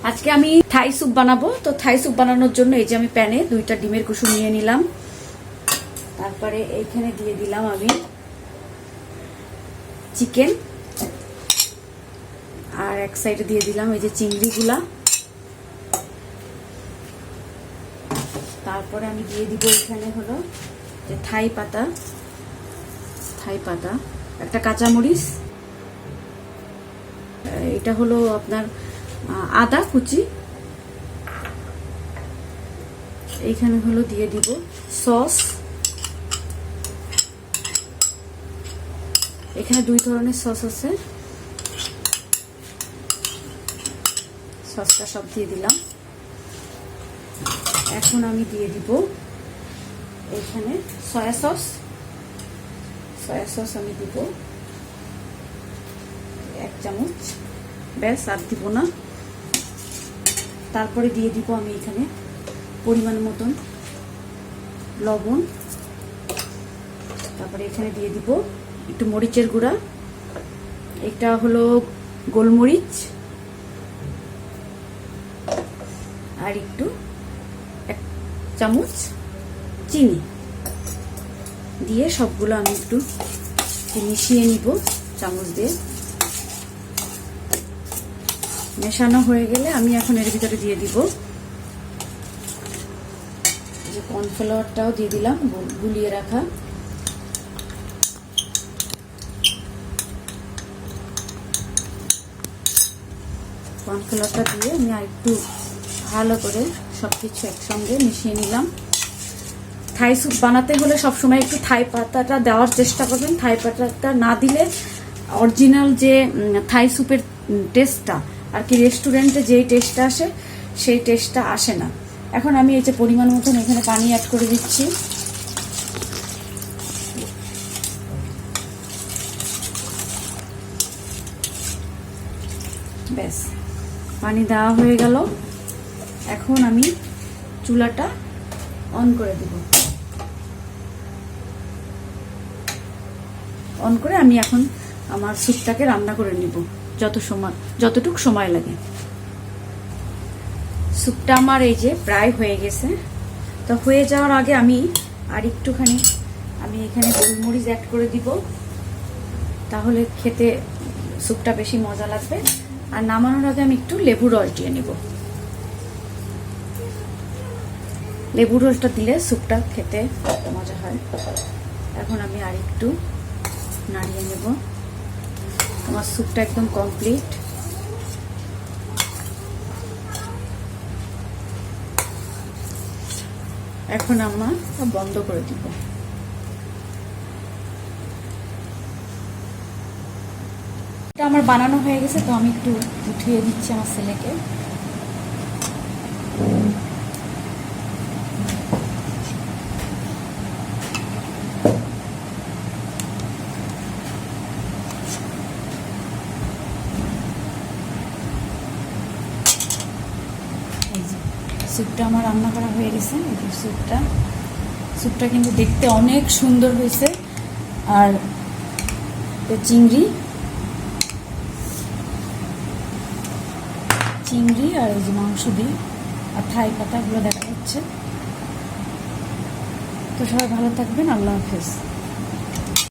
আজকে আমি Thai soup বানাবো। তো থাই স্যুপ বানানোর জন্য এই যে আমি প্যানে 2টা ডিমের কুসুম নিয়ে নিলাম। তারপরে এইখানে দিয়ে দিলাম আমি চিকেন, আর এক সাইডে দিয়ে দিলাম এই যে চিংড়িগুলা। তারপরে আমি দিয়ে দিব এখানে হলো যে থাই পাতা, একটা কাঁচামরিচ, এটা হলো আপনার আদা কুচি, এইখানে হলো দিয়ে দিব সস। এখানে 2 ধরনের সস আছে, সসটা সব দিয়ে দিলাম। এখন আমি দিয়ে দিব এখানে সয়া সস আমি দিব 1 চামচ, ব্যাস, আর দিব না। তারপরে দিয়ে দিব আমি এখানে পরিমাণ মতন লবণ। তারপরে এখানে দিয়ে দিব একটু মরিচের গুঁড়া, এটা হলো গোলমরিচ, আর একটু 1 চামচ চিনি দিয়ে সবগুলো আমি একটু মিশিয়ে নিব চামচ দিয়ে। মেশানো হয়ে গেলে আমি এখন এর ভিতরে দিয়ে দিব যে কর্নফ্লাওয়ারটাও দিয়ে দিলাম গুলিয়ে রাখা। কর্নফ্লাওয়ারটা দিয়ে আমি আর একটু ভালো করে সবকিছু একসঙ্গে মিশিয়ে নিলাম। থাই স্যুপ বানাতে হলে সবসময় একটু থাই পাতাটা দেওয়ার চেষ্টা করবেন। থাই পাতাটা না দিলে অরিজিনাল যে থাই স্যুপের টেস্টটা আর কি, রেস্টুরেন্টে যেই টেস্টটা আসে সেই টেস্টটা আসে না। এখন আমি এই যে পরিমাণ মতন এখানে পানি অ্যাড করে দিচ্ছি। ব্যাস, পানি দেওয়া হয়ে গেল। এখন আমি চুলাটা অন করে দেব। অন করে আমি এখন আমার স্যুপটাকে রান্না করে নিব যতটুকু সময় লাগে। স্যুপটা আমার এই যে প্রায় হয়ে গেছে। তো হয়ে যাওয়ার আগে আমি আর একটুখানি এখানে গোলমরিচ অ্যাড করে দিব, তাহলে খেতে স্যুপটা বেশি মজা লাগবে। আর নামানোর আগে আমি একটু লেবুর রস দিয়ে নিব। লেবুর রসটা দিলে স্যুপটা খেতে মজা হয়। এখন আমি আর একটু নাড়িয়ে নেব। আমার স্যুপটা একদম কমপ্লিট। এখন আমার বন্ধ করে দিব। এটা আমার বানানো হয়ে গেছে, তো আমি একটু উঠিয়ে দিচ্ছি আমার ছেলেকে। স্যুপটা আমার রান্না করা হয়ে গেছে। স্যুপটা কিন্তু দেখতে অনেক সুন্দর হয়েছে। আর চিংড়ি আর এই যে মাংস দিয়ে আর থাই পাতাগুলো দেখা যাচ্ছে। তো সবাই ভালো থাকবেন, আল্লাহ হাফেজ।